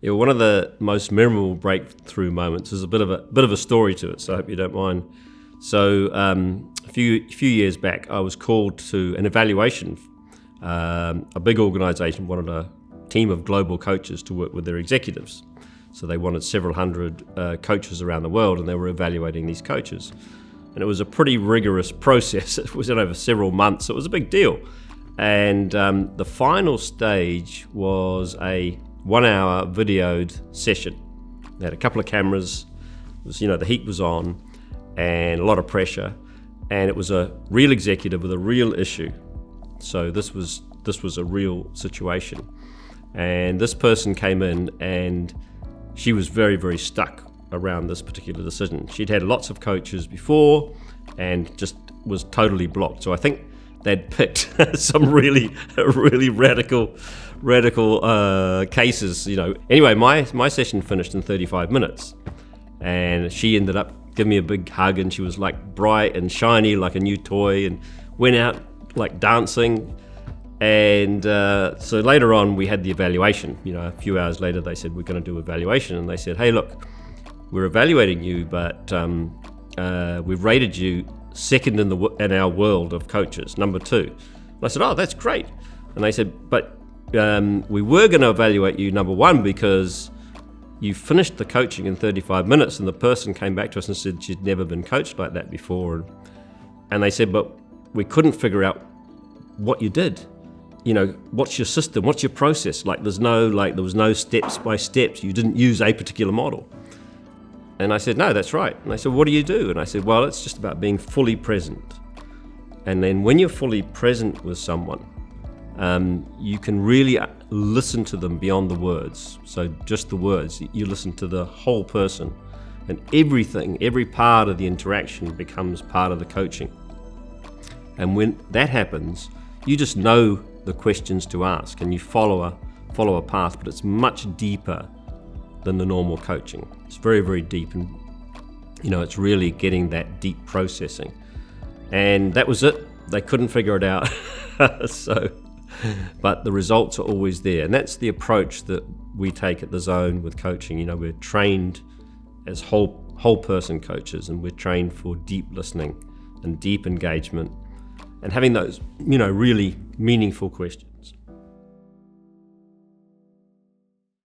Yeah, one of the most memorable breakthrough moments is a bit of a story to it, so I hope you don't mind. So a few years back, I was called to an evaluation. A big organisation wanted a team of global coaches to work with their executives. So they wanted several hundred coaches around the world, and they were evaluating these coaches. And it was a pretty rigorous process. It was over several months. It was a big deal. And the final stage was a 1-hour videoed session. They had a couple of cameras. It was, the heat was on and a lot of pressure. And it was a real executive with a real issue. So this was a real situation. And this person came in and she was very, very stuck around this particular decision. She'd had lots of coaches before and just was totally blocked. So I think they'd picked some really radical cases. Anyway, my session finished in 35 minutes, and she ended up giving me a big hug, and she was like bright and shiny like a new toy, and went out like dancing. And so later on we had the evaluation. A few hours later they said, we're going to do evaluation, and they said, hey, look, we're evaluating you, but we've rated you second in our world of coaches, number 2. And I said, oh, that's great. And they said, but we were going to evaluate you number 1 because you finished the coaching in 35 minutes, and the person came back to us and said she'd never been coached like that before. And they said, but we couldn't figure out what you did. What's your system? What's your process? There was no steps by steps. You didn't use a particular model. And I said, no, that's right. And they said, what do you do? And I said, well, it's just about being fully present. And then when you're fully present with someone, you can really listen to them beyond the words. So just the words, you listen to the whole person, and every part of the interaction becomes part of the coaching. And when that happens, you just know the questions to ask, and you follow a path, but it's much deeper than the normal coaching. It's very, very deep, and it's really getting that deep processing. And that was it. They couldn't figure it out. But the results are always there, and that's the approach that we take at the Zone with coaching. We're trained as whole person coaches, and we're trained for deep listening and deep engagement and having those really meaningful questions.